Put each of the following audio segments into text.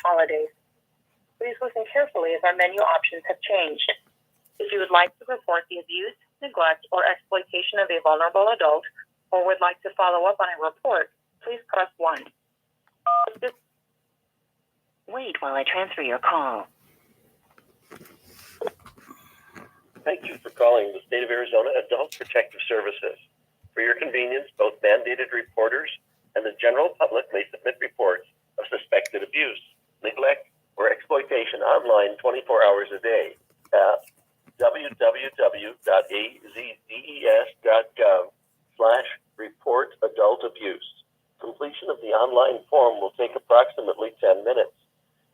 holidays. Please listen carefully as our menu options have changed. If you would like to report the abuse, neglect, or exploitation of a vulnerable adult, or would like to follow up on a report, please press 1. Wait while I transfer your call. Thank you for calling the State of Arizona Adult Protective Services. For your convenience, both mandated reporters and the general public may submit reports of suspected abuse, neglect, or exploitation online 24 hours a day at www.azes.gov/report-adult-abuse. Completion of the online form will take approximately 10 minutes.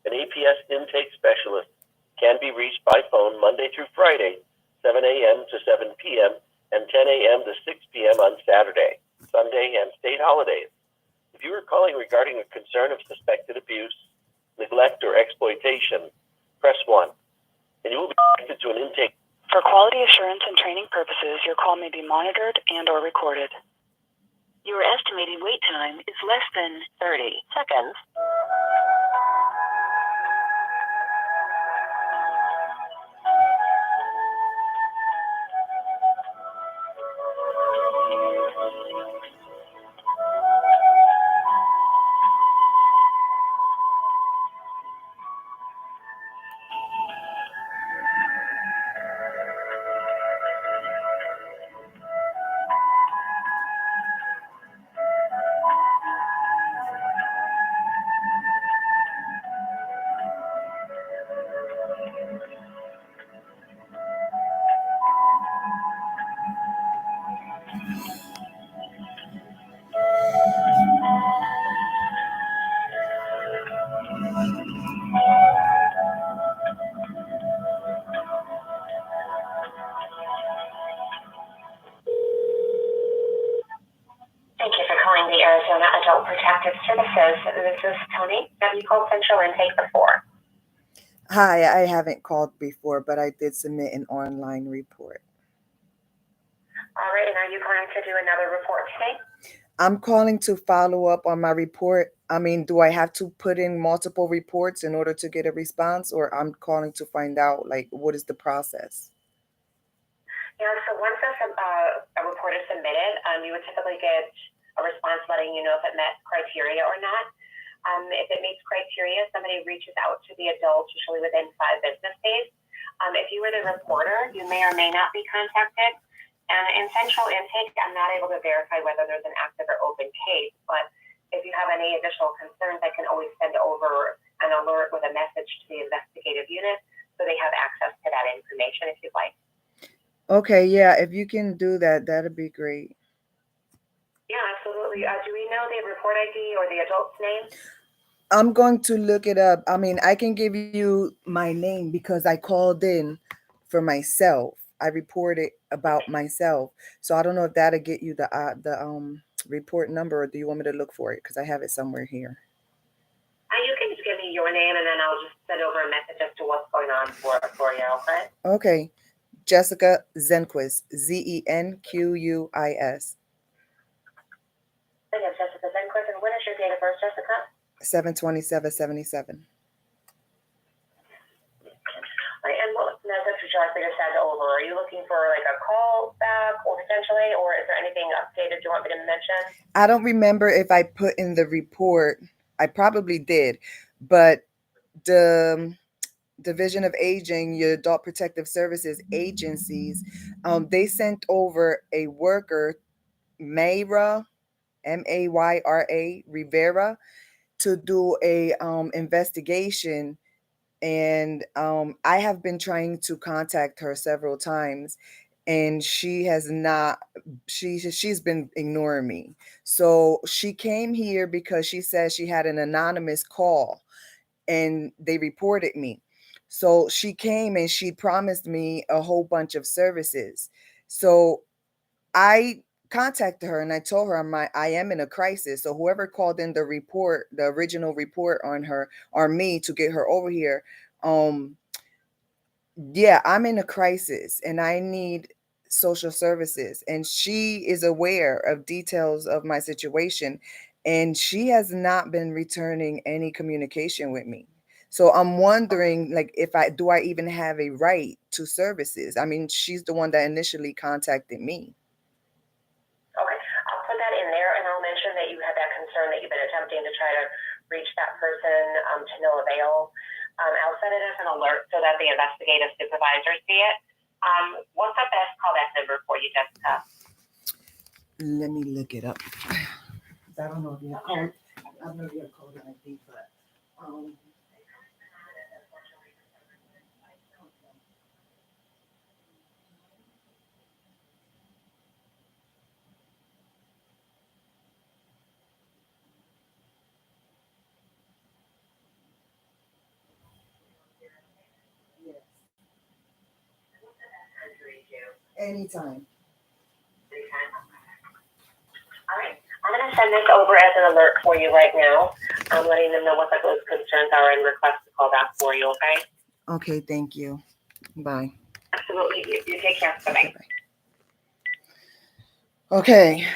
An APS intake specialist can be reached by phone Monday through Friday, 7 a.m. to 7 p.m. and 10 a.m. to 6 p.m. on Saturday, Sunday, and state holidays. If you are calling regarding a concern of suspected abuse, neglect, or exploitation, press 1, and you will be connected to an intake. For quality assurance and training purposes, your call may be monitored and or recorded. Your estimated wait time is less than 30 seconds. Thank you for calling the Arizona Adult Protective Services. This is Tony. Have you called Central Intake before? Hi, I haven't called before, but I did submit an online report. All right, and are you planning to do another report today? I'm calling to follow up on my report. I mean, do I have to put in multiple reports in order to get a response, or I'm calling to find out, like, what is the process? Yeah, so once a report is submitted, you would typically get a response letting you know if it met criteria or not. If it meets criteria, somebody reaches out to the adult, usually within 5 business days. If you were the reporter, you may or may not be contacted. And in Central Intake, I'm not able to verify whether there's an active or open case, but if you have any additional concerns, I can always send over an alert with a message to the investigative unit so they have access to that information if you'd like. Okay, yeah, if you can do that, that'd be great. Yeah, absolutely. Do we know the report ID or the adult's name? I'm going to look it up. I mean, I can give you my name because I called in for myself. I reported about myself. So I don't know if that'll get you the report number, or do you want me to look for it? Because I have it somewhere here. You can just give me your name, and then I'll just send over a message as to what's going on for you, okay? Okay. Jessica Zenquist, Zenquis. Thank you, Jessica Zenquist. And when is your date of birth, Jessica? 7/27/77. And what message would you like me to send over? Are you looking for like a call back or potentially, or is there anything updated you want me to mention? I don't remember if I put in the report. I probably did, but the Division of Aging, your Adult Protective Services agencies, they sent over a worker, Mayra, Mayra Rivera, to do a investigation. And I have been trying to contact her several times, and she has not. She's been ignoring me. So she came here because she said she had an anonymous call, and they reported me. So she came and she promised me a whole bunch of services. So I contacted her and I told her I am in a crisis. So whoever called in the report, the original report on her, or me, to get her over here, yeah, I'm in a crisis and I need social services. And she is aware of details of my situation, and she has not been returning any communication with me. So I'm wondering, like, if I do, I even have a right to services? I mean, she's the one that initially contacted me. Okay, I'll put that in there, and I'll mention that you had that concern that you've been attempting to try to reach that person to no avail. I'll set it as an alert so that the investigative supervisors see it. What's the best callback number for you, Jessica? Let me look it up. I don't know if you called. I don't know if you called it ID, but yes, anytime. All right, I'm going to send this over as an alert for you right now. I'm letting them know what those concerns are and request a call back for you, okay? Okay, thank you. Bye. Absolutely. You take care. Bye-bye. Okay.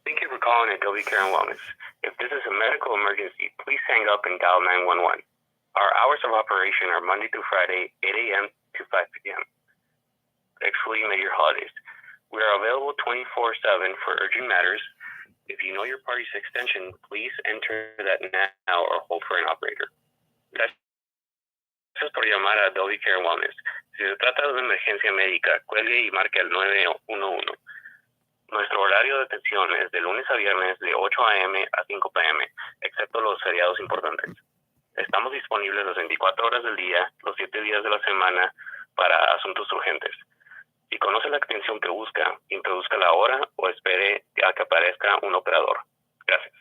Thank you for calling Adobe Care and Wellness. If this is a medical emergency, please hang up and dial 911. Our hours of operation are Monday through Friday, 8 a.m. to 5 p.m., excluding major holidays. We are available 24/7 for urgent matters. If you know your party's extension, please enter that now or hold for an operator. Gracias por llamar a Adobe Care and Wellness. Si se trata de una emergencia médica, cuelgue y marque al 911. Nuestro horario de atención es de lunes a viernes de 8 a.m. a 5 p.m., excepto los feriados importantes. Estamos disponibles las 24 horas del día, los 7 días de la semana, para asuntos urgentes. Si conoce la extensión que busca, introduzca ahora o espere a que aparezca un operador. Gracias.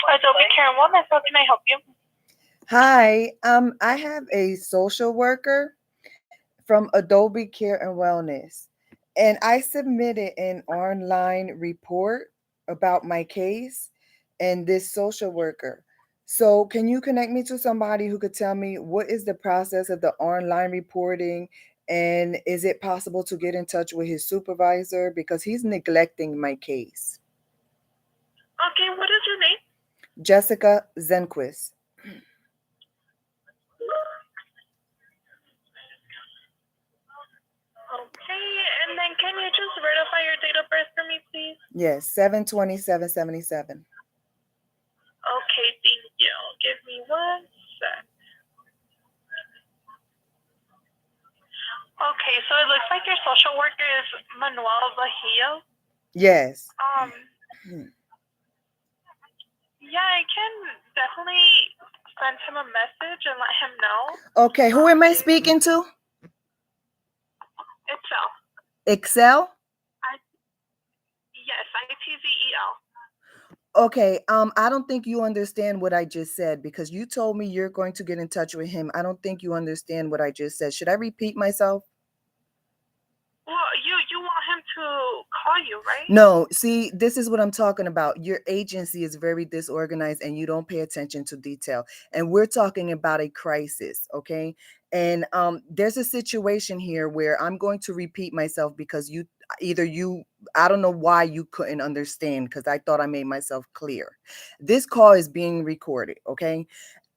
Adobe Care and Wellness, how can I help you? Hi, I have a social worker from Adobe Care and Wellness, and I submitted an online report about my case and this social worker. So, can you connect me to somebody who could tell me what is the process of the online reporting, and is it possible to get in touch with his supervisor because he's neglecting my case? Okay, what is your name? Jessica Zenquist. Okay, and then can you just verify your date of birth for me, please? Yes, 7/27/77. Okay, thank you. Give me 1 sec. Okay, so it looks like your social worker is Manuel Vajillo. Yes. Yeah, I can definitely send him a message and let him know. Okay, who am I speaking to? Itzel. Excel? Yes, ITZEL. Okay, I don't think you understand what I just said because you told me you're going to get in touch with him. I don't think you understand what I just said. Should I repeat myself? Well, you want him to call you, right? No, see, this is what I'm talking about. Your agency is very disorganized and you don't pay attention to detail. And we're talking about a crisis, okay? And there's a situation here where I'm going to repeat myself because either you, I don't know why you couldn't understand, because I thought I made myself clear. This call is being recorded, okay?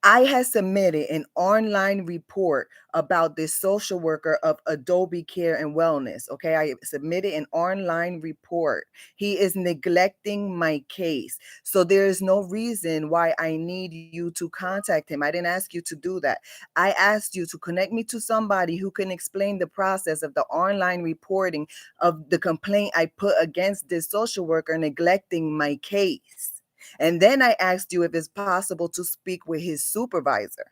I had submitted an online report about this social worker of Adobe Care and Wellness. Okay, I submitted an online report. He is neglecting my case. So there is no reason why I need you to contact him. I didn't ask you to do that. I asked you to connect me to somebody who can explain the process of the online reporting of the complaint I put against this social worker neglecting my case. And then I asked you if it's possible to speak with his supervisor.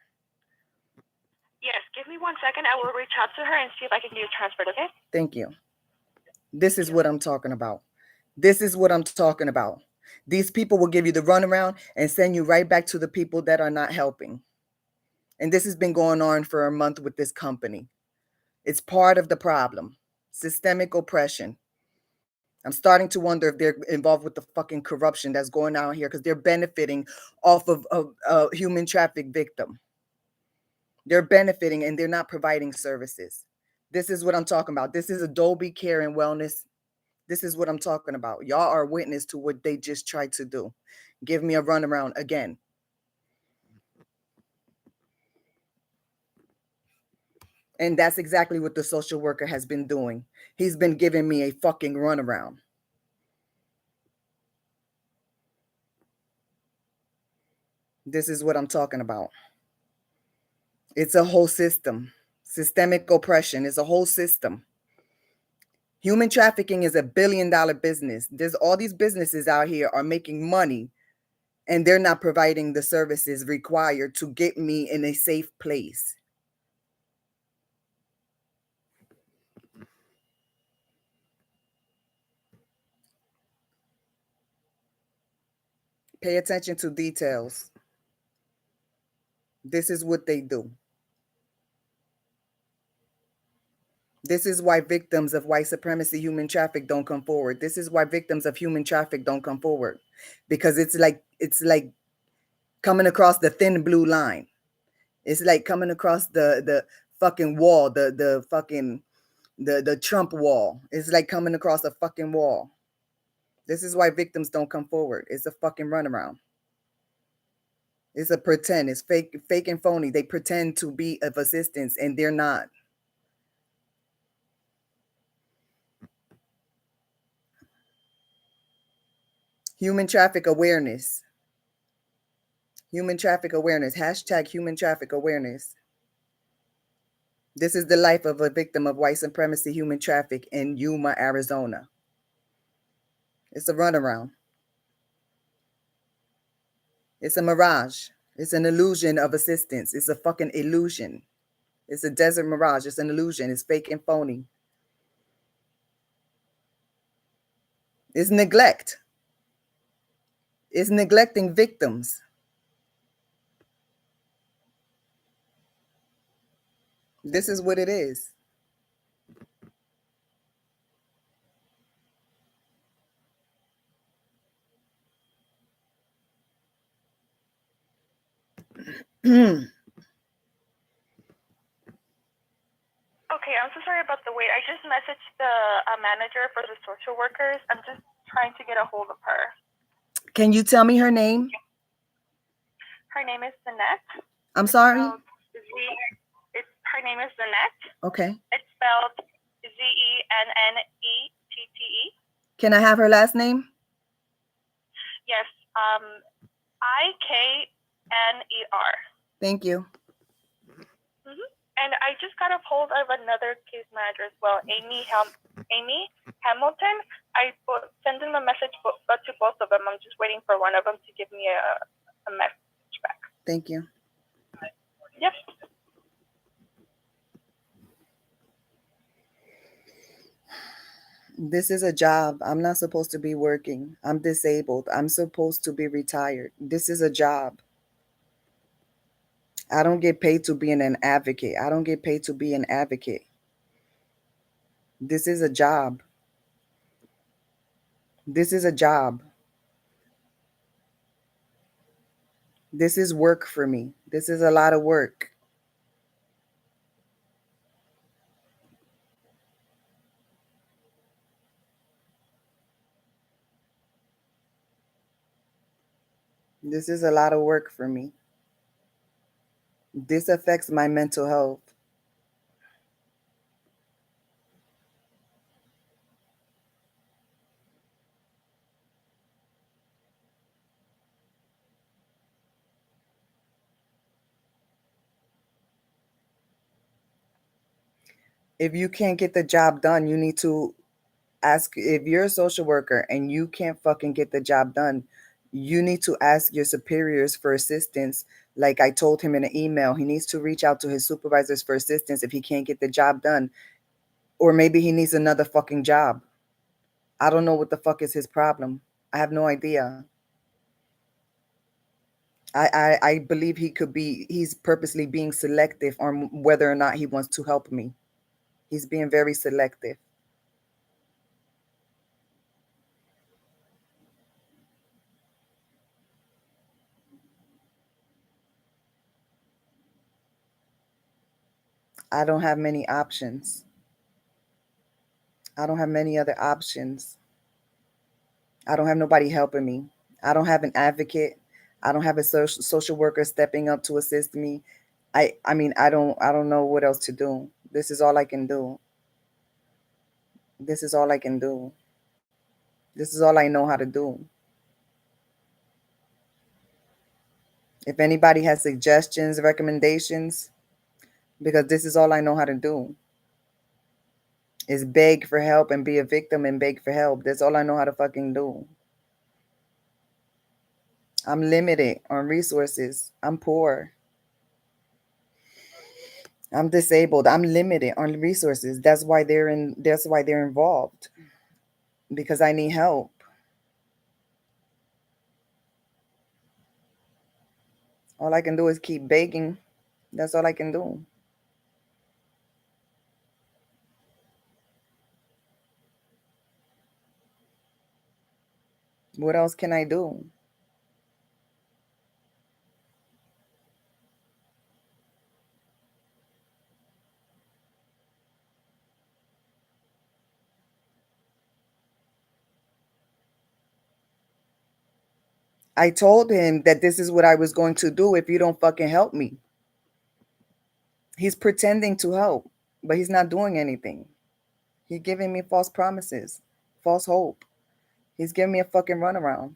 Yes, give me 1 second. I will reach out to her and see if I can get you transferred, okay? Thank you. This is what I'm talking about. This is what I'm talking about. These people will give you the runaround and send you right back to the people that are not helping. And this has been going on for a month with this company. It's part of the problem. Systemic oppression. I'm starting to wonder if they're involved with the fucking corruption that's going on here, because they're benefiting off of a human traffic victim. They're benefiting and they're not providing services. This is what I'm talking about. This is Adobe Care and Wellness. This is what I'm talking about. Y'all are witness to what they just tried to do. Give me a runaround again. And that's exactly what the social worker has been doing. He's been giving me a fucking runaround. This is what I'm talking about. It's a whole system. Systemic oppression is a whole system. Human trafficking is $1 billion business. There's all these businesses out here are making money, and they're not providing the services required to get me in a safe place. Pay attention to details. This is what they do. This is why victims of white supremacy, human traffic don't come forward. This is why victims of human traffic don't come forward, because it's like coming across the thin blue line. It's like coming across the fucking wall, the Trump wall. It's like coming across a fucking wall. This is why victims don't come forward. It's a fucking runaround. It's a pretend. It's fake and phony. They pretend to be of assistance and they're not. Human traffic awareness. Human traffic awareness. Hashtag human traffic awareness. This is the life of a victim of white supremacy, human traffic in Yuma, Arizona. It's a runaround. It's a mirage. It's an illusion of assistance. It's a fucking illusion. It's a desert mirage. It's an illusion. It's fake and phony. It's neglect. It's neglecting victims. This is what it is. Okay, I'm so sorry about the wait. I just messaged the manager for the social workers. I'm just trying to get a hold of her. Can you tell me her name? Her name is Zanette. I'm sorry? Her name is Zanette. Okay. It's spelled Zennette. Can I have her last name? Yes, Ikner. Thank you. And I just got a hold of another case manager as well, Amy Hamilton. I sent them a message to both of them. I'm just waiting for one of them to give me a message back. Thank you. Yep. This is a job. I'm not supposed to be working. I'm disabled. I'm supposed to be retired. This is a job. I don't get paid to be an advocate. I don't get paid to be an advocate. This is a job. This is a job. This is work for me. This is a lot of work. This is a lot of work for me. This affects my mental health. If you can't get the job done, you need to ask. If you're a social worker and you can't fucking get the job done, you need to ask your superiors for assistance. Like I told him in an email, he needs to reach out to his supervisors for assistance if he can't get the job done. Or maybe he needs another fucking job. I don't know what the fuck is his problem. I have no idea. I believe he's purposely being selective on whether or not he wants to help me. He's being very selective. I don't have many options. I don't have many other options. I don't have nobody helping me. I don't have an advocate. I don't have a social worker stepping up to assist me. I mean, I don't know what else to do. This is all I can do. This is all I can do. This is all I know how to do. If anybody has suggestions, recommendations, because this is all I know how to do is beg for help and be a victim and beg for help. That's all I know how to fucking do. I'm limited on resources. I'm poor. I'm disabled. I'm limited on resources. That's why they're involved. Because I need help. All I can do is keep begging. That's all I can do. What else can I do? I told him that this is what I was going to do if you don't fucking help me. He's pretending to help, but he's not doing anything. He's giving me false promises, false hope. He's giving me a fucking runaround.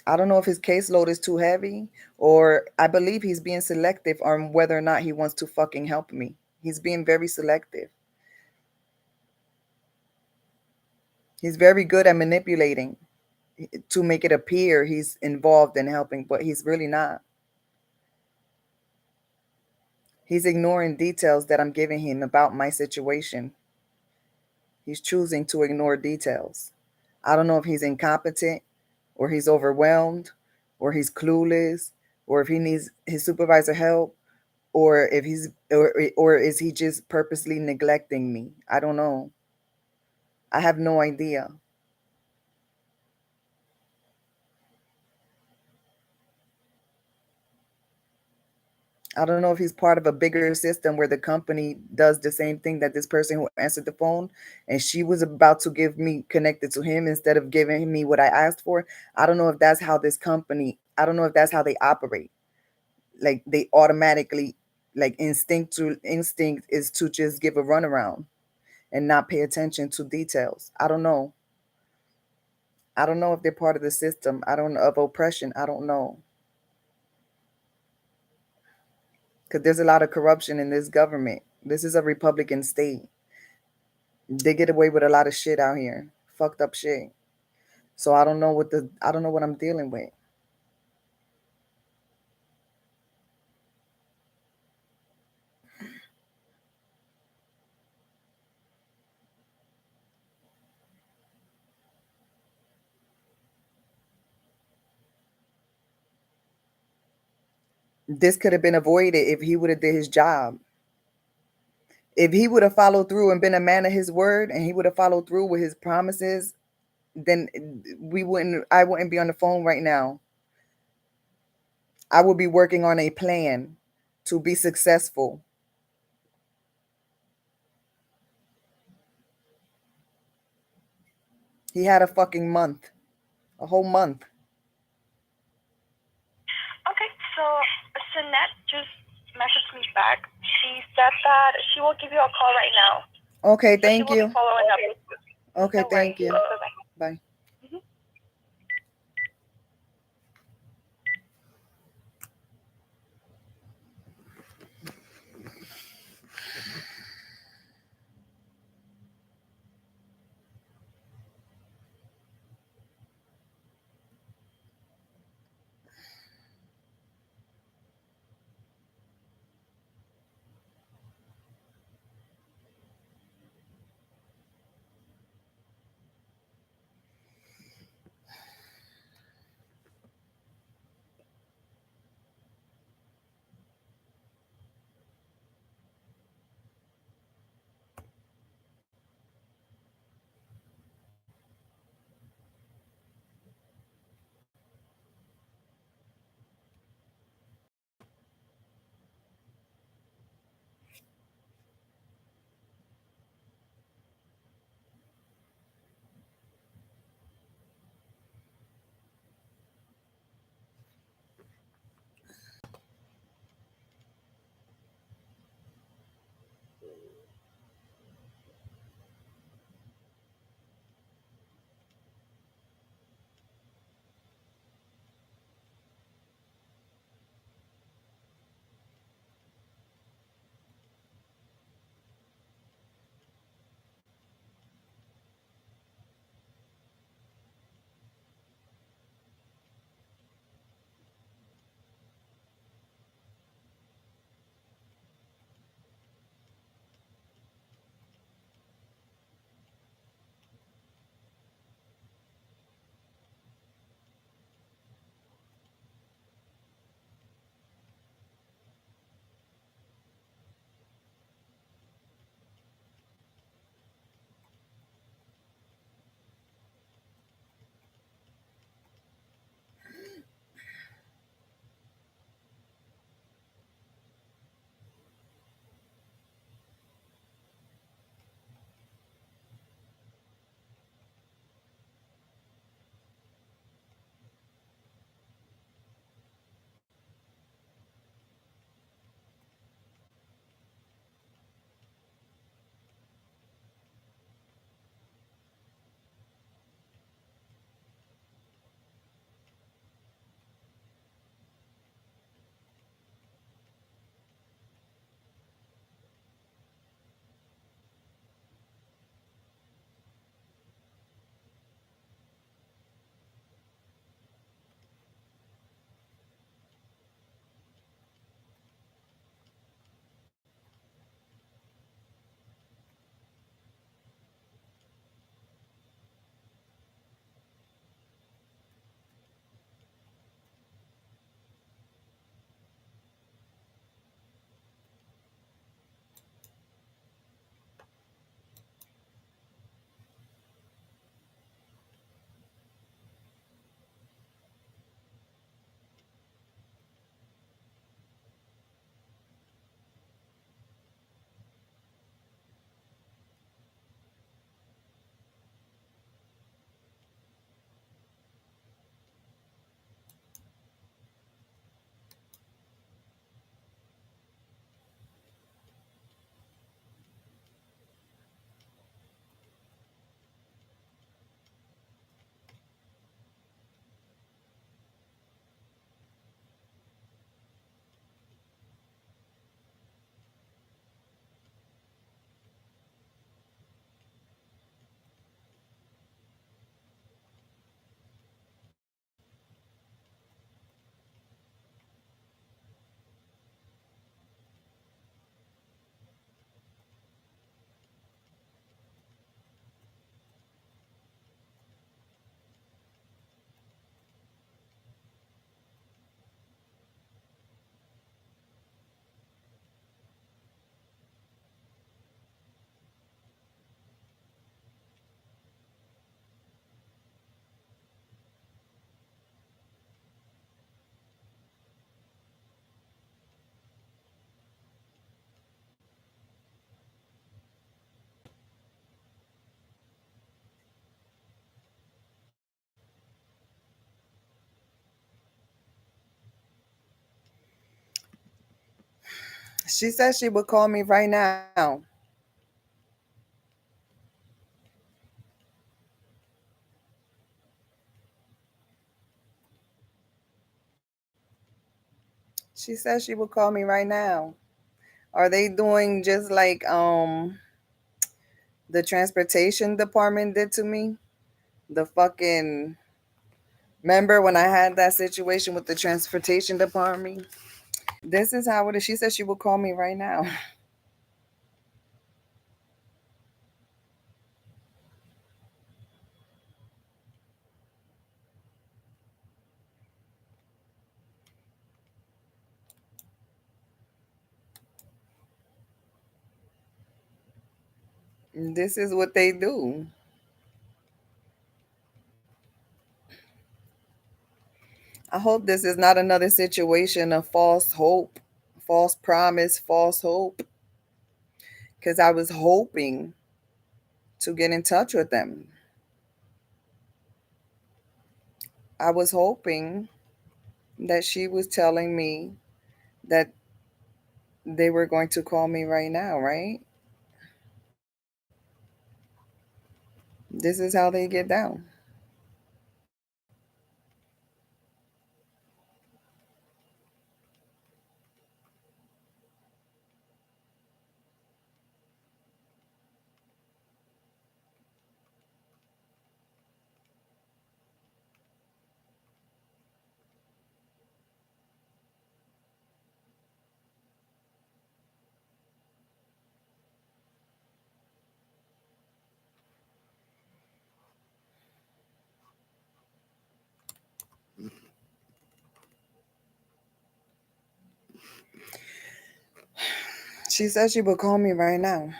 I don't know if his caseload is too heavy, or I believe he's being selective on whether or not he wants to fucking help me. He's being very selective. He's very good at manipulating to make it appear he's involved in helping, but he's really not. He's ignoring details that I'm giving him about my situation. He's choosing to ignore details. I don't know if he's incompetent or he's overwhelmed or he's clueless or if he needs his supervisor help or if he's or is he just purposely neglecting me? I don't know. I have no idea. I don't know if he's part of a bigger system where the company does the same thing that this person who answered the phone and she was about to give me connected to him instead of giving me what I asked for. I don't know if that's how this company, I don't know if that's how they operate. Like they automatically, like instinct is to just give a runaround and not pay attention to details. I don't know. I don't know if they're part of the system. I don't know of oppression. I don't know. Because there's a lot of corruption in this government. This is a Republican state. They get away with a lot of shit out here. Fucked up shit. So I don't know what I'm dealing with. This could have been avoided if he would have did his job. If he would have followed through and been a man of his word and he would have followed through with his promises, then I wouldn't be on the phone right now. I would be working on a plan to be successful. He had a fucking month. a whole month. Okay, so Sinette just messaged me back. She said that she will give you a call right now. Okay, So thank she will you. be following up with you. Okay, No worries. thank you. Bye-bye. Bye. She said she would call me right now. She said she would call me right now. Are they doing just like the transportation department did to me? The fucking remember when I had that situation with the transportation department? This is how it is. She said she would call me right now. This is what they do. I hope this is not another situation of false hope, false promise, false hope. Because I was hoping to get in touch with them. I was hoping that she was telling me that they were going to call me right now, right? This is how they get down. She said she would call me right now.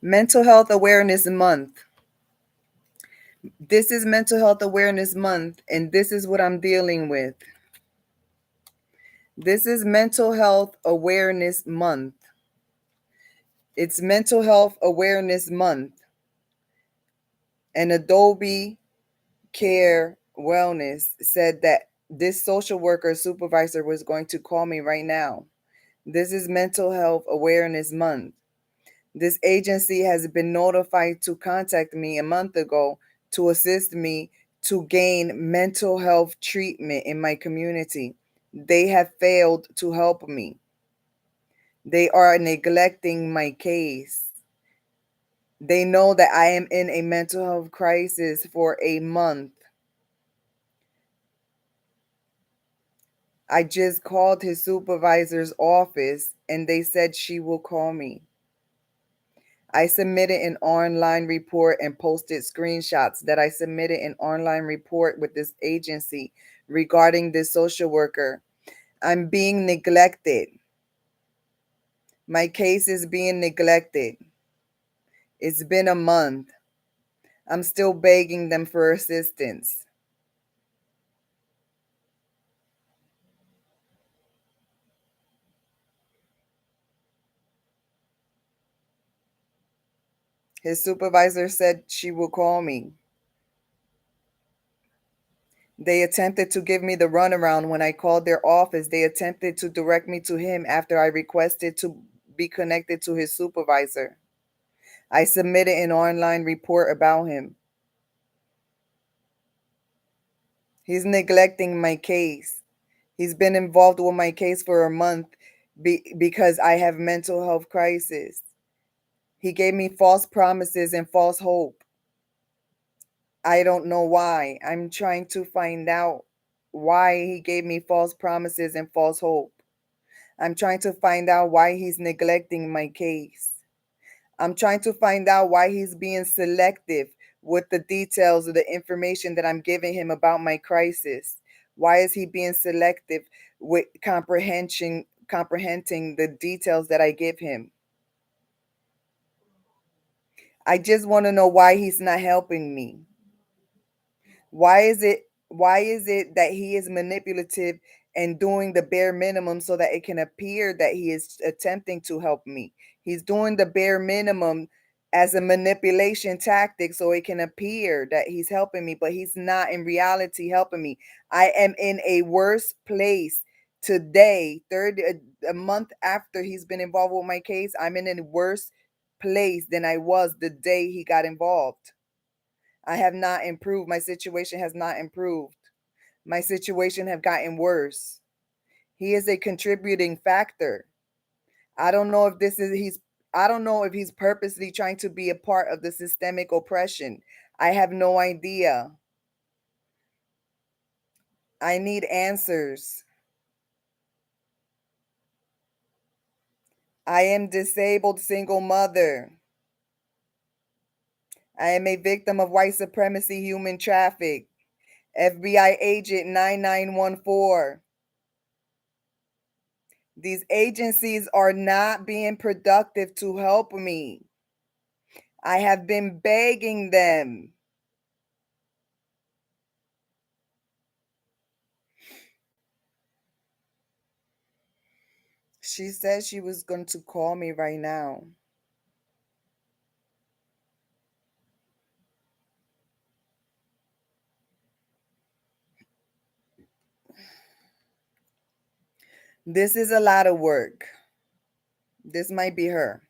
Mental Health Awareness Month. This is Mental Health Awareness Month, and this is what I'm dealing with. This is Mental Health Awareness Month. It's Mental Health Awareness Month. And Adobe Care Wellness said that this social worker supervisor was going to call me right now. This is Mental Health Awareness Month. This agency has been notified to contact me a month ago to assist me to gain mental health treatment in my community. They have failed to help me. They are neglecting my case. They know that I am in a mental health crisis for a month. I just called his supervisor's office and they said she will call me. I submitted an online report and posted screenshots that I submitted an online report with this agency regarding this social worker. I'm being neglected. My case is being neglected. It's been a month. I'm still begging them for assistance. His supervisor said she will call me. They attempted to give me the runaround when I called their office. They attempted to direct me to him after I requested to be connected to his supervisor. I submitted an online report about him. He's neglecting my case. He's been involved with my case for a month because I have mental health crisis. He gave me false promises and false hope. I don't know why. I'm trying to find out why he gave me false promises and false hope. I'm trying to find out why he's neglecting my case. I'm trying to find out why he's being selective with the details of the information that I'm giving him about my crisis. Why is he being selective with comprehending the details that I give him. I just want to know why he's not helping me. Why is it that he is manipulative and doing the bare minimum so that it can appear that he is attempting to help me? He's doing the bare minimum as a manipulation tactic so it can appear that he's helping me, but he's not in reality helping me. I am in a worse place today, a month after he's been involved with my case. I'm in a worse place than I was the day he got involved. I have not improved. My situation has not improved. My situation have gotten worse. He is a contributing factor. I don't know if I don't know if he's purposely trying to be a part of the systemic oppression. I have no idea. I need answers. I am disabled single mother. I am a victim of white supremacy human traffic. FBI agent 9914. These agencies are not being productive to help me. I have been begging them. She said she was going to call me right now. This is a lot of work. This might be her.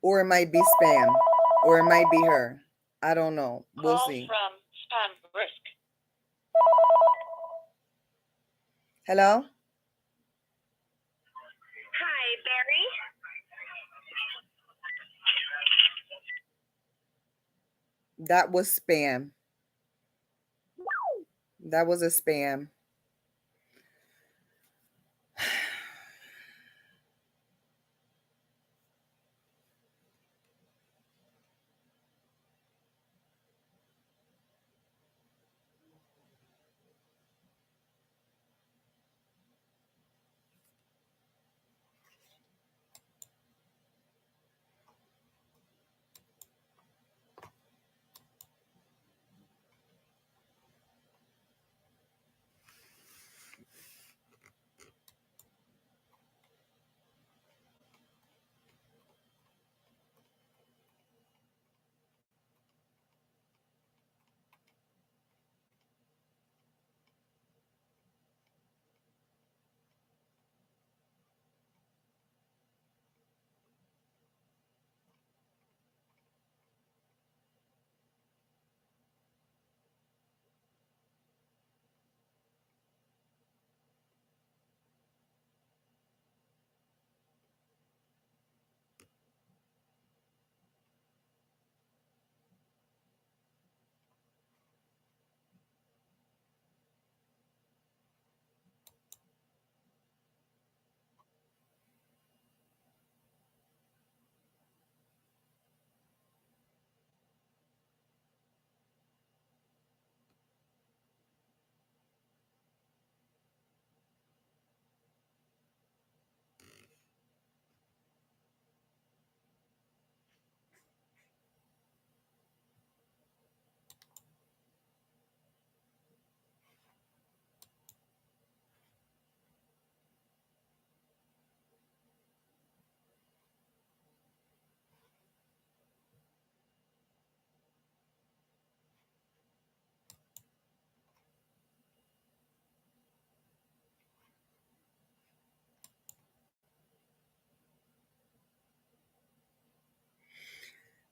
Or it might be spam. Or it might be her. I don't know. We'll see. From spam risk. Hello? Hi, Barry. That was spam. That was a spam.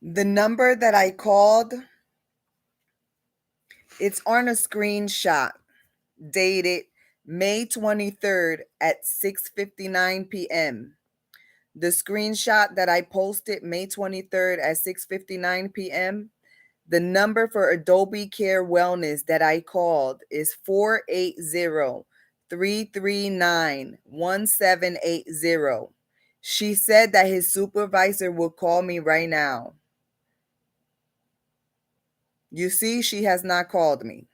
The number that I called, it's on a screenshot dated May 23rd at 6:59 p.m. The screenshot that I posted May 23rd at 6:59 p.m., the number for Adobe Care Wellness that I called is 480-339-1780. She said that his supervisor will call me right now. You see, she has not called me.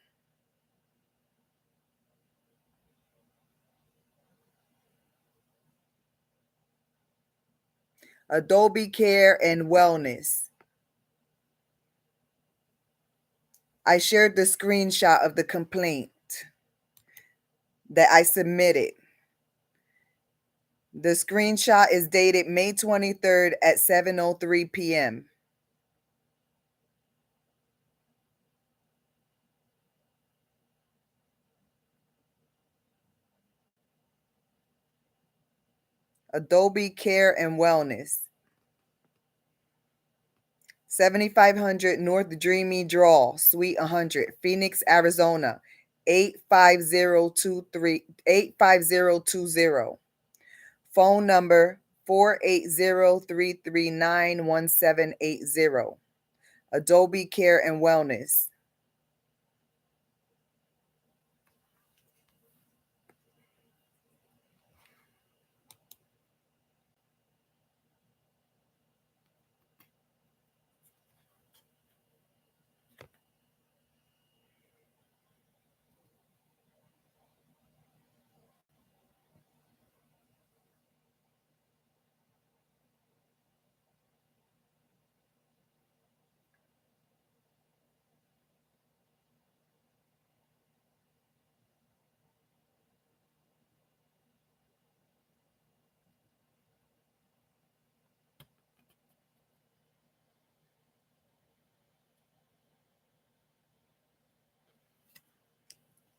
Adobe Care and Wellness. I shared the screenshot of the complaint that I submitted. The screenshot is dated May 23rd at 7:03 p.m. Adobe Care and Wellness. 7500 North Dreamy Draw, Suite 100, Phoenix, Arizona, 85020. Phone number 480-339-1780. Adobe Care and Wellness.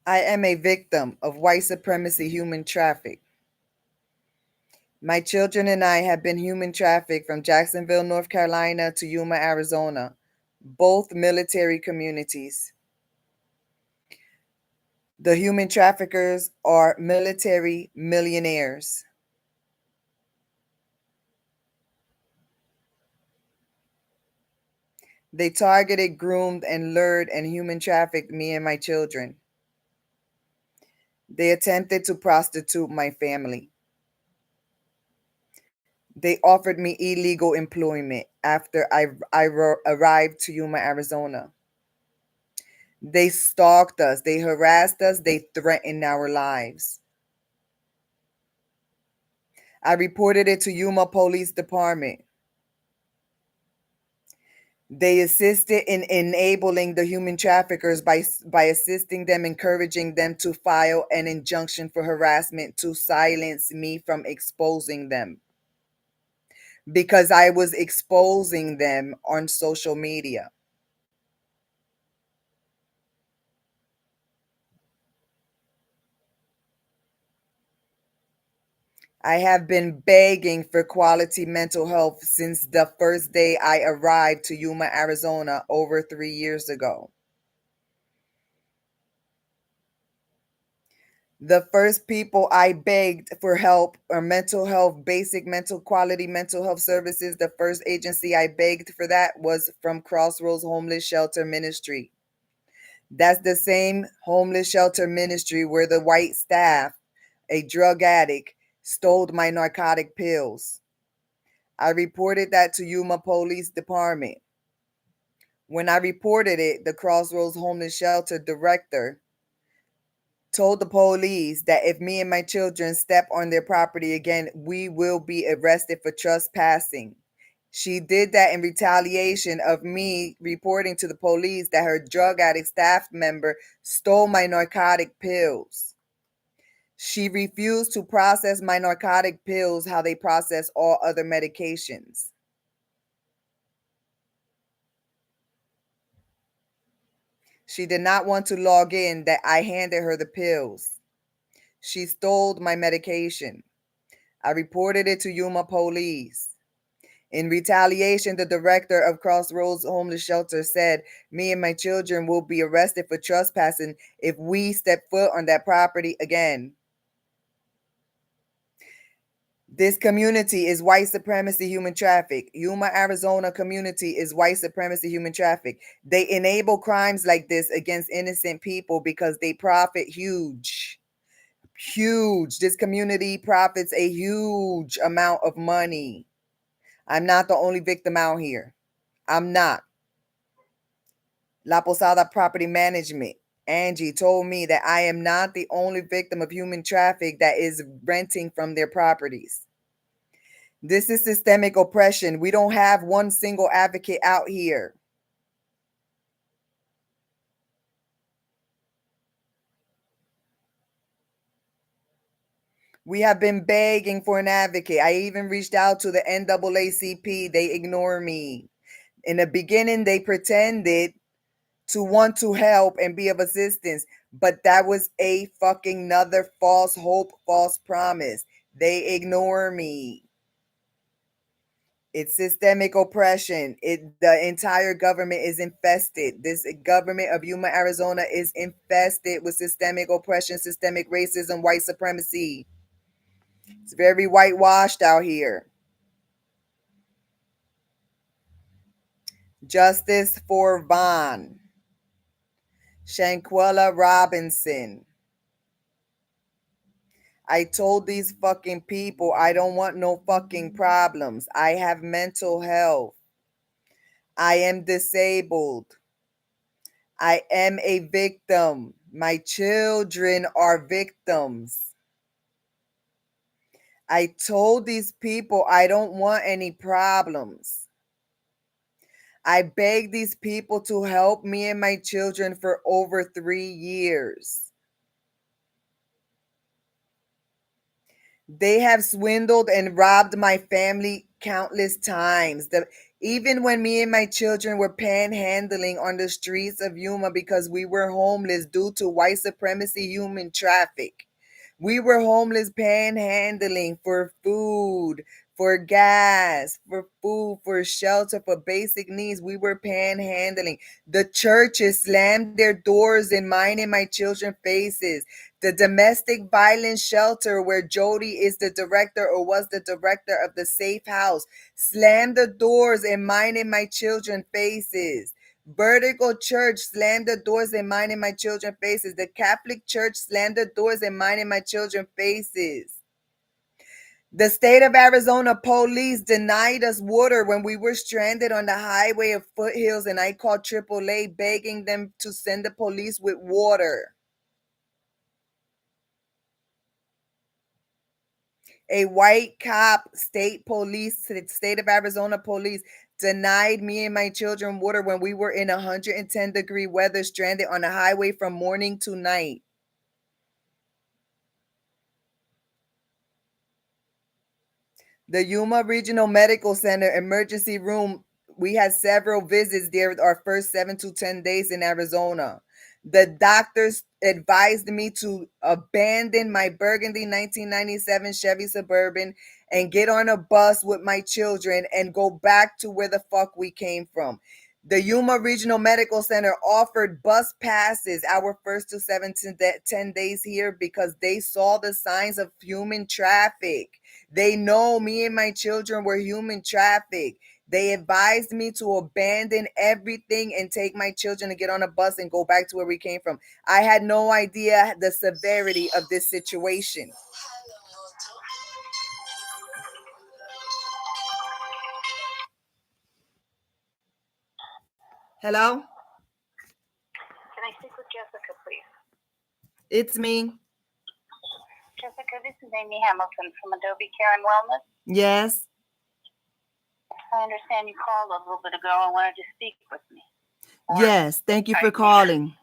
I am a victim of white supremacy human traffic. My children and I have been human trafficked from Jacksonville, North Carolina to Yuma, Arizona, both military communities. The human traffickers are military millionaires. They targeted, groomed, and lured and human trafficked me and my children. They attempted to prostitute my family. They offered me illegal employment after I arrived to Yuma, Arizona. They stalked us. They harassed us. They threatened our lives. I reported it to Yuma Police Department. They assisted in enabling the human traffickers by assisting them, encouraging them to file an injunction for harassment to silence me from exposing them, because I was exposing them on social media. I have been begging for quality mental health since the first day I arrived to Yuma, Arizona over 3 years ago. The first people I begged for help or mental health, basic mental quality mental health services, the first agency I begged for that was from Crossroads Homeless Shelter Ministry. That's the same homeless shelter ministry where the white staff, a drug addict, stole my narcotic pills. I reported that to Yuma Police Department. When I reported it, the Crossroads Homeless Shelter director told the police that if me and my children step on their property again, we will be arrested for trespassing. She did that in retaliation of me reporting to the police that her drug addict staff member stole my narcotic pills. She refused to process my narcotic pills how they process all other medications. She did not want to log in that I handed her the pills. She stole my medication. I reported it to Yuma Police. In retaliation, the director of Crossroads Homeless Shelter said, me and my children will be arrested for trespassing if we step foot on that property again. This community is white supremacy human traffic. Yuma, Arizona community is white supremacy human traffic. They enable crimes like this against innocent people because they profit huge. This community profits a huge amount of money. I'm not the only victim out here. I'm not. La Posada Property Management, Angie, told me that I am not the only victim of human traffic that is renting from their properties. This is systemic oppression. We don't have one single advocate out here. We have been begging for an advocate. I even reached out to the NAACP. They ignore me. In the beginning, they pretended to want to help and be of assistance, but that was a fucking another false hope, false promise. They ignore me. It's systemic oppression. The entire government is infested. This government of Yuma, Arizona is infested with systemic oppression, systemic racism, white supremacy. It's very whitewashed out here. Justice for Vaughn. Shanquella Robinson. I told these fucking people I don't want no fucking problems. I have mental health. I am disabled. I am a victim. My children are victims. I told these people I don't want any problems. I begged these people to help me and my children for over 3 years. They have swindled and robbed my family countless times. Even when me and my children were panhandling on the streets of Yuma because we were homeless due to white supremacy, human traffic. We were homeless panhandling for food, for gas, for food, for shelter, for basic needs. We were panhandling. The churches slammed their doors in mine and my children's faces. The domestic violence shelter where Jody is the director or was the director of the safe house slammed the doors in mine and my children's faces. Vertical Church slammed the doors in mine and my children's faces. The Catholic Church slammed the doors in mine and my children's faces. The state of Arizona police denied us water when we were stranded on the highway of Foothills, and I called AAA begging them to send the police with water. A white cop, state police, state of Arizona police, denied me and my children water when we were in 110-degree weather, stranded on the highway from morning to night. The Yuma Regional Medical Center emergency room, we had several visits there our first 7 to 10 days in Arizona. The doctors advised me to abandon my burgundy 1997 Chevy Suburban and get on a bus with my children and go back to where the fuck we came from. The Yuma Regional Medical Center offered bus passes our first to 7 to 10 days here because they saw the signs of human traffic. They know me and my children were human traffic. They advised me to abandon everything and take my children to get on a bus and go back to where we came from. I had no idea the severity of this situation. Hello? Can I speak with Jessica, please? It's me. Jessica, this is Amy Hamilton from Adobe Care and Wellness. Yes. I understand you called a little bit ago and wanted to speak with me. Yes. Thank you for calling.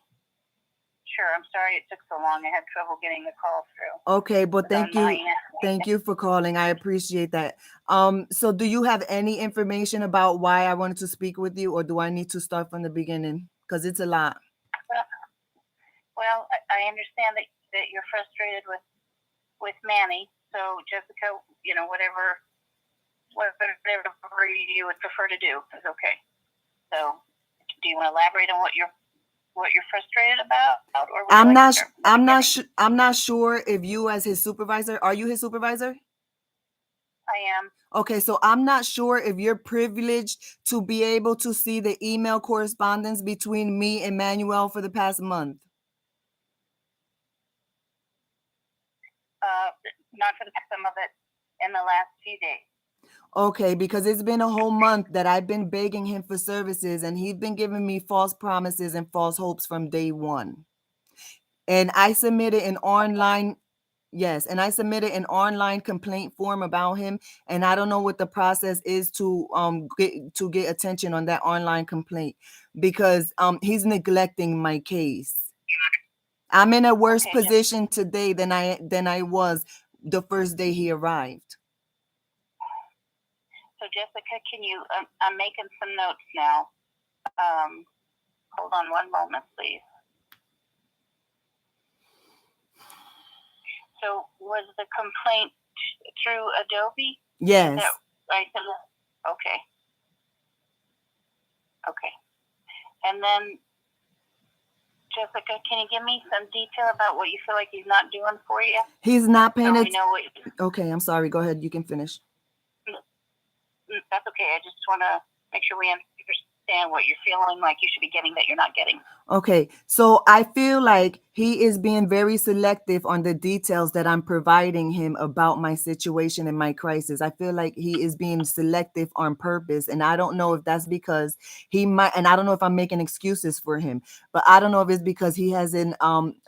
Sure. I'm sorry it took so long. I had trouble getting the call through. Okay, but thank you. Thank you for calling. I appreciate that. So do you have any information about why I wanted to speak with you, or do I need to start from the beginning? Because it's a lot. Well, I understand that you're frustrated with Manny. So Jessica, whatever you would prefer to do is okay. So do you want to elaborate on what you're frustrated about, or I'm not sure if you, as his supervisor, are you his supervisor? I am. Okay, so I'm not sure if you're privileged to be able to see the email correspondence between me and Manuel for the past month. Not for some of it in the last few days. Okay, because it's been a whole month that I've been begging him for services, and he's been giving me false promises and false hopes from day one. And I submitted an online Yes, and I submitted an online complaint form about him, and I don't know what the process is to get attention on that online complaint because he's neglecting my case. I'm in a worse Okay, position today than I was the first day he arrived. So Jessica, can you? I'm making some notes now. Hold on one moment, please. So was the complaint through Adobe? Yes. Is that right? Okay. Okay. And then, Jessica, can you give me some detail about what you feel like he's not doing for you? He's not paying So we attention. know what. Okay, I'm sorry. Go ahead. You can finish. That's okay. I just want to make sure we understand what you're feeling like you should be getting that you're not getting. Okay, so I feel like he is being very selective on the details that I'm providing him about my situation and my crisis. I feel like he is being selective on purpose, and I don't know if that's because he might, and I don't know if I'm making excuses for him, but I don't know if it's because he has a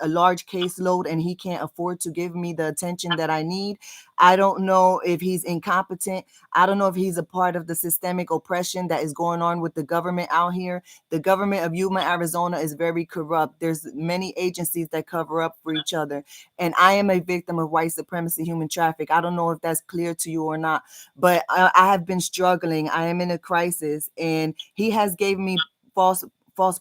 large caseload and he can't afford to give me the attention that I need. I don't know if he's incompetent. I don't know if he's a part of the systemic oppression that is going on with the government out here. The government of Yuma, Arizona is very corrupt. There's many agencies that cover up for each other. And I am a victim of white supremacy, human traffic. I don't know if that's clear to you or not, but I have been struggling. I am in a crisis, and he has gave me false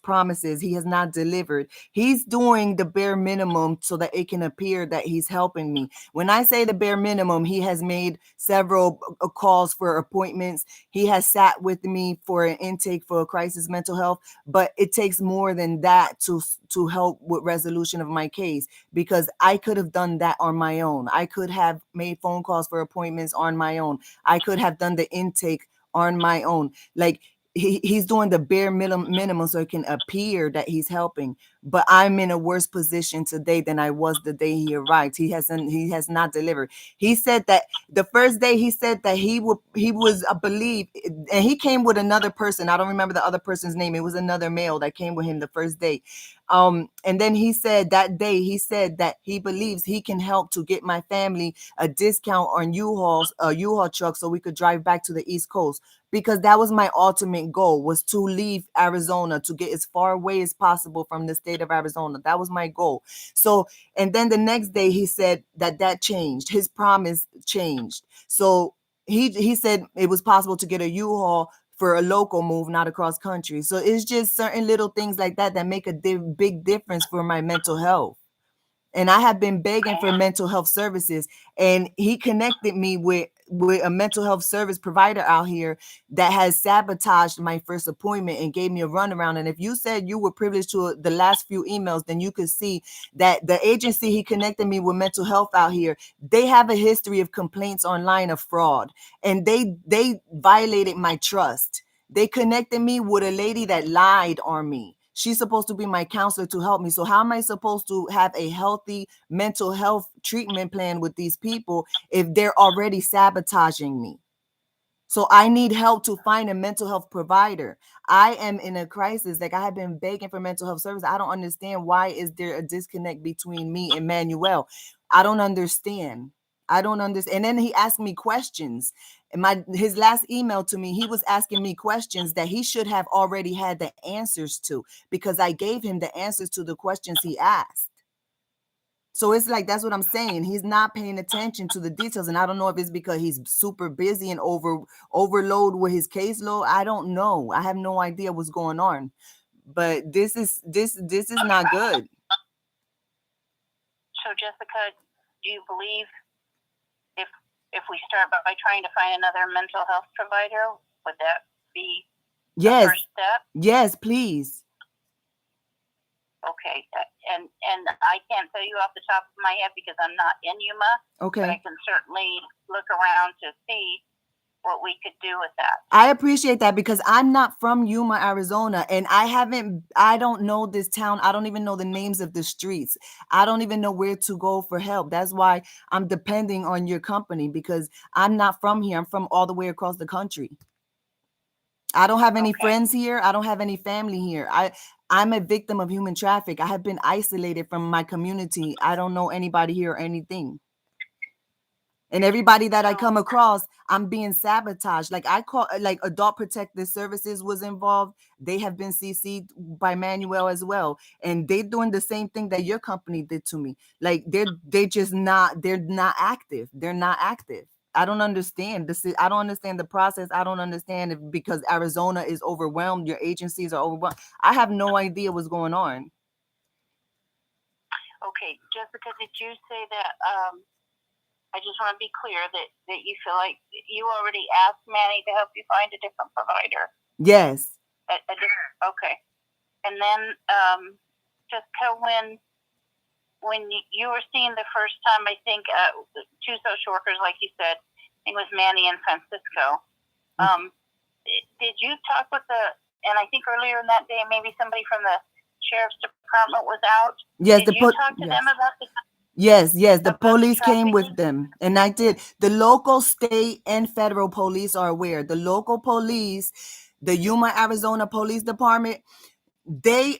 promises. He has not delivered. He's doing the bare minimum so that it can appear that he's helping me. When I say the bare minimum, he has made several calls for appointments. He has sat with me for an intake for a crisis mental health, but it takes more than that to help with resolution of my case, because I could have done that on my own. I could have made phone calls for appointments on my own. I could have done the intake on my own. Like, he's doing the bare minimum so it can appear that he's helping, but I'm in a worse position today than I was the day he arrived. He has not delivered. He said that the first day he said that he was, I believe, and he came with another person. I don't remember the other person's name. It was another male that came with him the first day. And then he said that day, he said that he believes he can help to get my family a discount on U-Haul truck so we could drive back to the East Coast, because that was my ultimate goal, was to leave Arizona, to get as far away as possible from the state of Arizona. That was my goal. So, and then the next day he said that changed. His promise changed. So he said it was possible to get a U-Haul for a local move, not across country. So it's just certain little things like that that make a big difference for my mental health. And I have been begging for mental health services, and he connected me with a mental health service provider out here that has sabotaged my first appointment and gave me a runaround. And if you said you were privileged to the last few emails, then you could see that the agency he connected me with mental health out here, they have a history of complaints online of fraud, and they violated my trust. They connected me with a lady that lied on me. She's supposed to be my counselor to help me. So how am I supposed to have a healthy mental health treatment plan with these people if they're already sabotaging me? So I need help to find a mental health provider. I am in a crisis. Like, I have been begging for mental health service. I don't understand, why is there a disconnect between me and Manuel? I don't understand. And then he asked me questions. His last email to me, he was asking me questions that he should have already had the answers to, because I gave him the answers to the questions he asked. So it's like, that's what I'm saying. He's not paying attention to the details. And I don't know if it's because he's super busy and overload with his caseload. I don't know. I have no idea what's going on. But this is not good. So Jessica, do you believe if we start by trying to find another mental health provider, would that be the first step? Yes, please. Okay, and I can't tell you off the top of my head because I'm not in Yuma. Okay. But I can certainly look around to see what we could do with that. I appreciate that, because I'm not from Yuma, Arizona, and I don't know this town. I don't even know the names of the streets. I don't even know where to go for help. That's why I'm depending on your company, because I'm not from here. I'm from all the way across the country. I don't have any friends here. I don't have any family here. I'm a victim of human traffic. I have been isolated from my community. I don't know anybody here or anything. And everybody that I So- come across, I'm being sabotaged. Like I call, like Adult Protective Services was involved. They have been CC'd by Manuel as well, and they're doing the same thing that your company did to me. Like they're just not, they're not active. They're not active. I don't understand this. I don't understand the process. I don't understand it because Arizona is overwhelmed. Your agencies are overwhelmed. I have no idea what's going on. Okay, Jessica, did you say that? I just want to be clear that you feel like you already asked Manny to help you find a different provider. Yes. Okay, and then Jessica, when you were seen the first time, I think two social workers, like you said, I think it was Manny and Francisco. Did you talk with and I think earlier in that day, maybe somebody from the sheriff's department was out. Yes, did you talk to them about the? Yes, the about police came trafficking? with them, and I did. The local, state, and federal police are aware. The local police, the Yuma, Arizona Police Department, they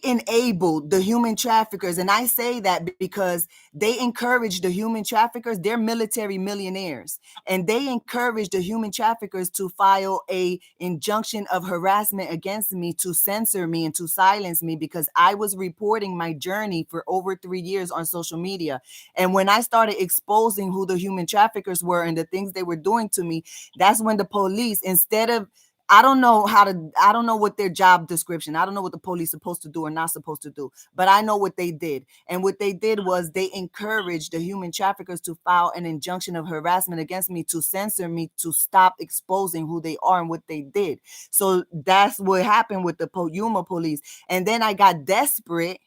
enabled the human traffickers, and I say that because they encourage the human traffickers. They're military millionaires, and they encourage the human traffickers to file a injunction of harassment against me, to censor me and to silence me, because I was reporting my journey for over 3 years on social media. And when I started exposing who the human traffickers were and the things they were doing to me, that's when the police, instead of, I don't know what their job description, I don't know what the police supposed to do or not supposed to do, but I know what they did. And what they did was they encouraged the human traffickers to file an injunction of harassment against me, to censor me, to stop exposing who they are and what they did. So that's what happened with the Yuma police. And then I got desperate,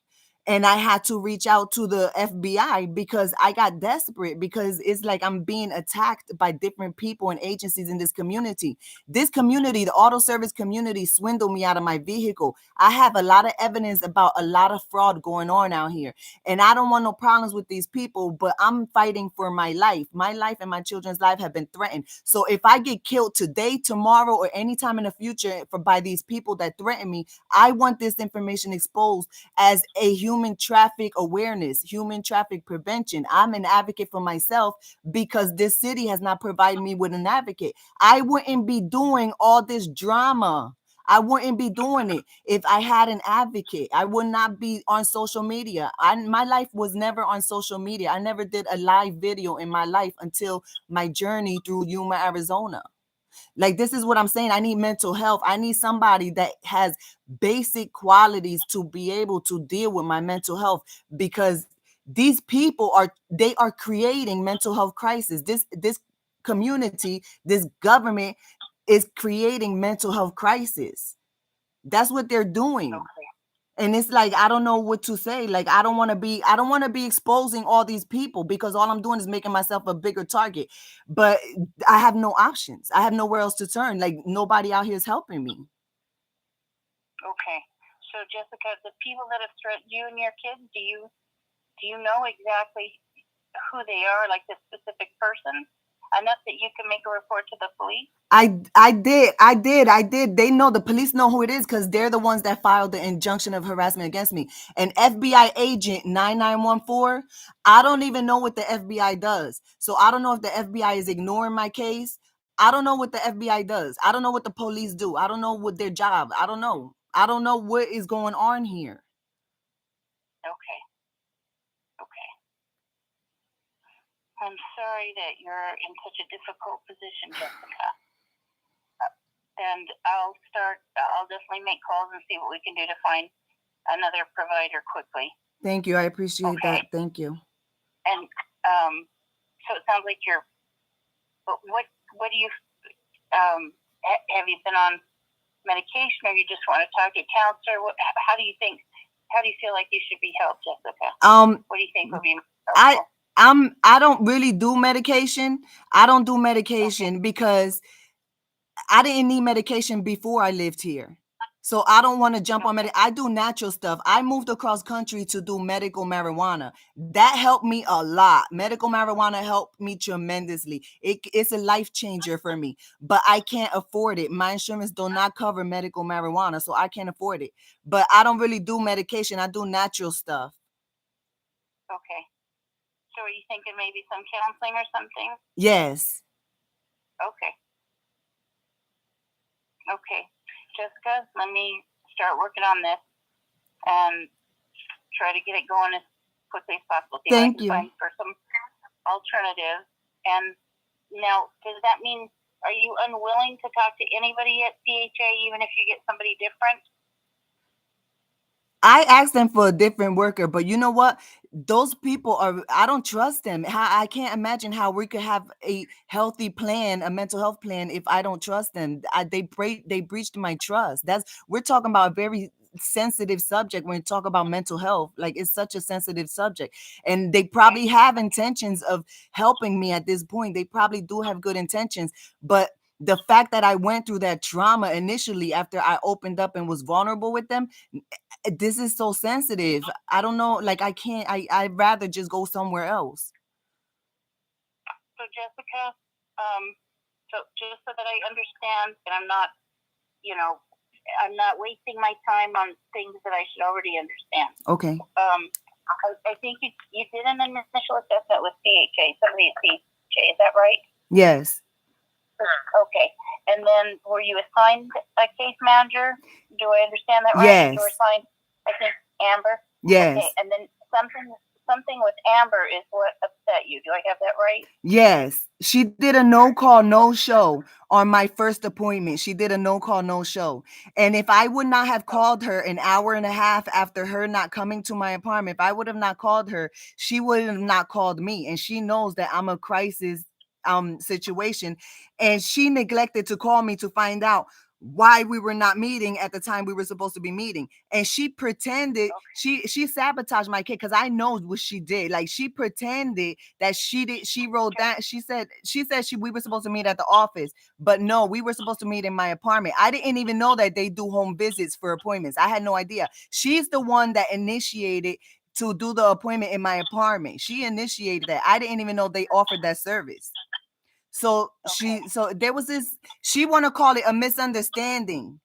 and I had to reach out to the FBI because I got desperate, because it's like I'm being attacked by different people and agencies in this community. This community, the auto service community, swindled me out of my vehicle. I have a lot of evidence about a lot of fraud going on out here. And I don't want no problems with these people, but I'm fighting for my life. My life and my children's life have been threatened. So if I get killed today, tomorrow, or anytime in the future by these people that threaten me, I want this information exposed as a human traffic awareness, human traffic prevention. I'm an advocate for myself because this city has not provided me with an advocate. I wouldn't be doing all this drama. I wouldn't be doing it if I had an advocate. I would not be on social media. My life was never on social media. I never did a live video in my life until my journey through Yuma, Arizona. Like, this is what I'm saying. I need mental health. I need somebody that has basic qualities to be able to deal with my mental health, because these people are creating mental health crisis. This community, this government is creating mental health crisis. That's what they're doing. Okay. And it's like, I don't know what to say. Like, I don't want to be exposing all these people, because all I'm doing is making myself a bigger target. But I have no options. I have nowhere else to turn. Like, nobody out here is helping me. Okay. So Jessica, the people that have threatened you and your kids, do you know exactly who they are, like the specific person, enough that you can make a report to the police? I did. They know, the police know who it is, because they're the ones that filed the injunction of harassment against me. And FBI agent 9914, I don't even know what the FBI does. So I don't know if the FBI is ignoring my case. I don't know what the FBI does. I don't know what the police do. I don't know what their job. I don't know. I don't know what is going on here. Okay. I'm sorry that you're in such a difficult position, Jessica. And I'll definitely make calls and see what we can do to find another provider quickly. Thank you. I appreciate that. Thank you. And so it sounds like but what do you, have you been on medication, or you just want to talk to a counselor? How do you feel like you should be helped, Jessica? What do you think would be helpful? I don't really do medication. I don't do medication because I didn't need medication before I lived here. So I don't want to jump on medication. I do natural stuff. I moved across country to do medical marijuana. That helped me a lot. Medical marijuana helped me tremendously. It's a life changer for me, but I can't afford it. My insurance do not cover medical marijuana, so I can't afford it. But I don't really do medication. I do natural stuff. Okay. So are you thinking maybe some counseling or something? Yes. Okay. Okay. Jessica, let me start working on this and try to get it going as quickly as possible. See Thank if I you. can find for some alternatives. And now, does that mean, are you unwilling to talk to anybody at CHA, even if you get somebody different? I asked them for a different worker, but you know what? Those people are, I don't trust them. I can't imagine how we could have a healthy plan, a mental health plan, if I don't trust them. They breached my trust. We're talking about a very sensitive subject when we talk about mental health. Like, it's such a sensitive subject. And they probably have intentions of helping me at this point. They probably do have good intentions, but the fact that I went through that trauma initially after I opened up and was vulnerable with them, this is so sensitive. I don't know, like, I'd rather just go somewhere else. So Jessica, so just so that I understand, and I'm not wasting my time on things that I should already understand. Okay. I think you did an initial assessment with CHA, somebody at CHA, is that right? Yes. Okay. And then were you assigned a case manager? Do I understand that right? Yes. You were assigned, I think, Amber? Yes. Okay. And then something with Amber is what upset you. Do I have that right? Yes. She did a no call, no show on my first appointment. She did a no call, no show. And if I would not have called her an hour and a half after her not coming to my apartment, if I would have not called her, she would have not called me. And she knows that I'm a crisis situation. And she neglected to call me to find out why we were not meeting at the time we were supposed to be meeting. And she pretended, she sabotaged my kid, because I know what she did. Like, she pretended that she wrote that she said we were supposed to meet at the office, but no, we were supposed to meet in my apartment. I didn't even know that they do home visits for appointments. I had no idea. She's the one that initiated to do the appointment in my apartment. She initiated that. I didn't even know they offered that service. So there was this, she want to call it a misunderstanding.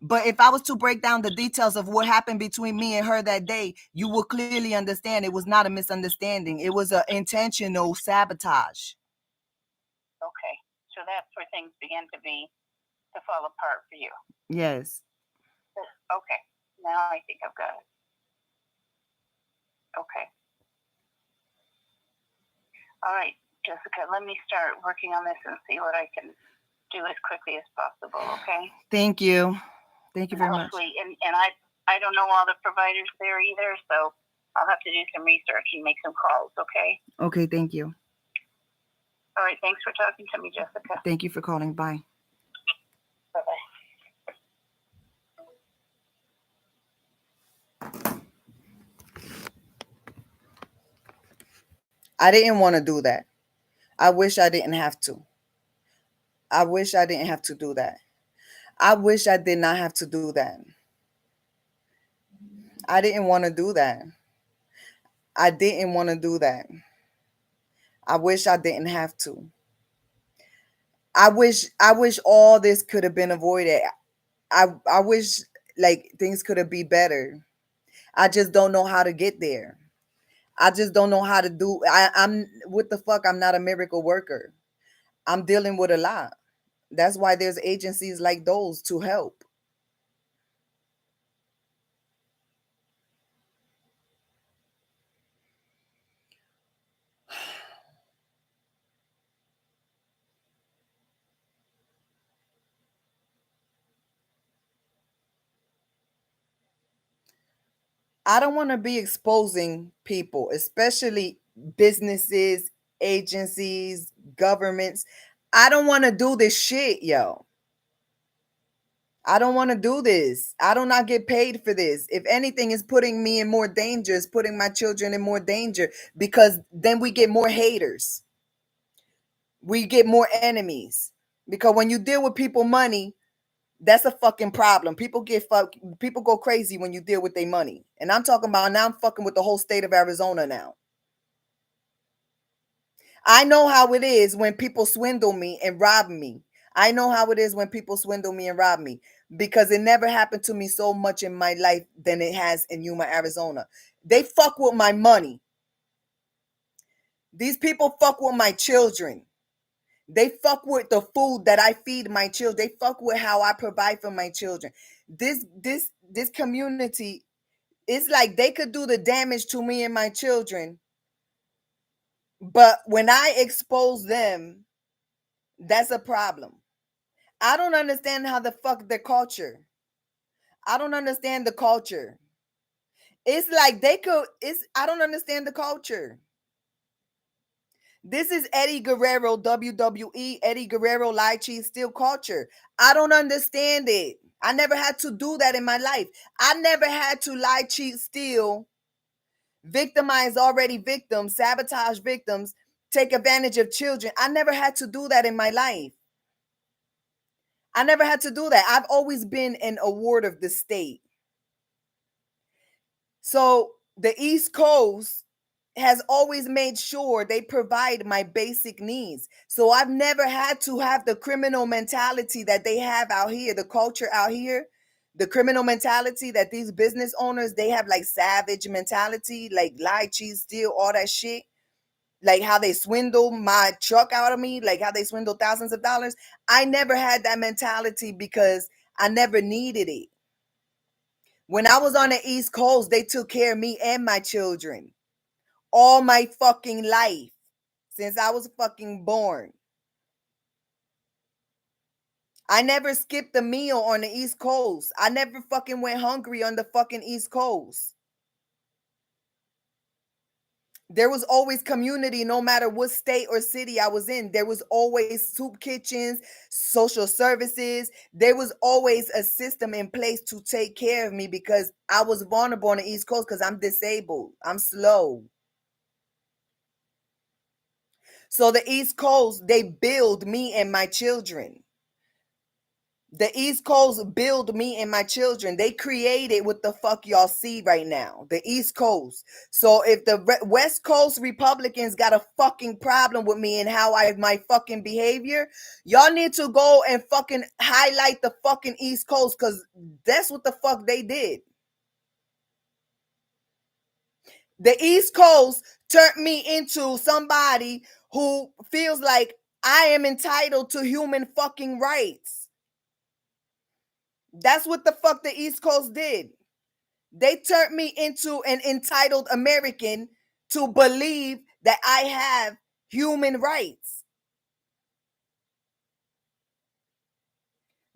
But if I was to break down the details of what happened between me and her that day, you will clearly understand it was not a misunderstanding. It was an intentional sabotage. Okay. So that's where things began to fall apart for you. Yes. Okay. Now I think I've got it. Okay. All right, Jessica, let me start working on this and see what I can do as quickly as possible, okay? Thank you. Thank you very much. And I don't know all the providers there either, so I'll have to do some research and make some calls, okay? Okay, thank you. All right, thanks for talking to me, Jessica. Thank you for calling. Bye. Bye-bye. I didn't want to do that. I wish I didn't have to. I wish I didn't have to do that. I wish I did not have to do that. I didn't want to do that. I didn't want to do that. I wish I didn't have to. I wish all this could have been avoided. I wish, like, things could have been better. I just don't know how to get there. I just don't know how to do. I'm what the fuck? I'm not a miracle worker. I'm dealing with a lot. That's why there's agencies like those to help. I don't want to be exposing people, especially businesses, agencies, governments. I don't want to do this shit, yo. I don't want to do this. I do not get paid for this. If anything, it's putting me in more danger. It's putting my children in more danger, because then we get more haters. We get more enemies. Because when you deal with people money, that's a fucking problem. People go crazy when you deal with their money. And I'm talking about, now I'm fucking with the whole state of Arizona now. I know how it is when people swindle me and rob me. I know how it is when people swindle me and rob me, because it never happened to me so much in my life than it has in Yuma, Arizona. They fuck with my money. These people fuck with my children. They fuck with the food that I feed my children. They fuck with how I provide for my children. This community, it's like they could do the damage to me and my children, but when I expose them, that's a problem. I don't understand how the fuck their culture. I don't understand the culture. It's like they could, I don't understand the culture. This is Eddie Guerrero, WWE, Eddie Guerrero, lie, cheat, steal culture. I don't understand it. I never had to do that in my life. I never had to lie, cheat, steal, victimize already victims, sabotage victims, take advantage of children. I never had to do that in my life. I never had to do that. I've always been an award of the state. So the East Coast has always made sure they provide my basic needs. So I've never had to have the criminal mentality that they have out here, the culture out here, the criminal mentality that these business owners, they have, like savage mentality, like lie, cheat, steal, all that shit. Like how they swindle my truck out of me, like how they swindle thousands of dollars. I never had that mentality because I never needed it. When I was on the East Coast, they took care of me and my children all my fucking life since I was fucking born. I never skipped a meal on the East Coast. I never fucking went hungry on the fucking East Coast. There was always community, no matter what state or city I was in. There was always soup kitchens, social services. There was always a system in place to take care of me because I was vulnerable on the East Coast because I'm disabled. I'm slow. So the East Coast, they build me and my children. The East Coast build me and my children. They created what the fuck y'all see right now. The East Coast. So if the West Coast Republicans got a fucking problem with me and how my fucking behavior, y'all need to go and fucking highlight the fucking East Coast because that's what the fuck they did. The East Coast turned me into somebody who feels like I am entitled to human fucking rights. That's what the fuck the East Coast did. They turned me into an entitled American to believe that I have human rights.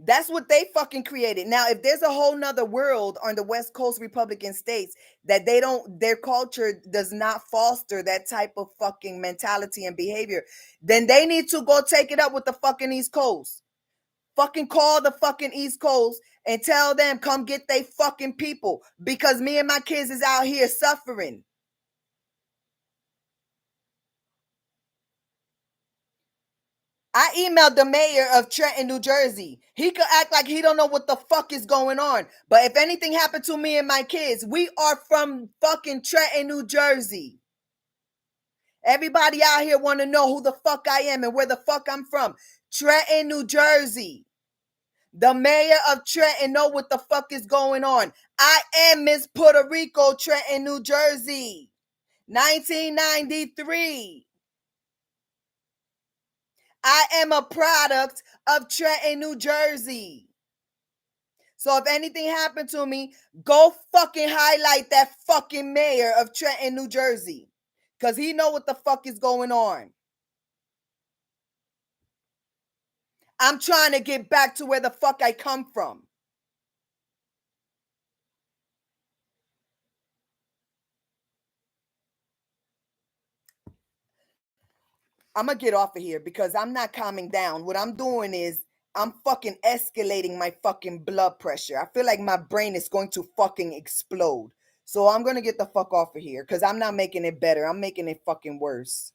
That's what they fucking created. Now, if there's a whole nother world on the West Coast Republican states that their culture does not foster that type of fucking mentality and behavior, then they need to go take it up with the fucking East Coast. Fucking call the fucking East Coast and tell them come get they fucking people because me and my kids is out here suffering. I emailed the mayor of Trenton, New Jersey. He could act like he don't know what the fuck is going on. But if anything happened to me and my kids, we are from fucking Trenton, New Jersey. Everybody out here want to know who the fuck I am and where the fuck I'm from. Trenton, New Jersey. The mayor of Trenton know what the fuck is going on. I am Miss Puerto Rico, Trenton, New Jersey. 1993. I am a product of Trenton, New Jersey. So if anything happened to me, go fucking highlight that fucking mayor of Trenton, New Jersey. Because he know what the fuck is going on. I'm trying to get back to where the fuck I come from. I'm going to get off of here because I'm not calming down. What I'm doing is I'm fucking escalating my fucking blood pressure. I feel like my brain is going to fucking explode. So I'm going to get the fuck off of here because I'm not making it better. I'm making it fucking worse.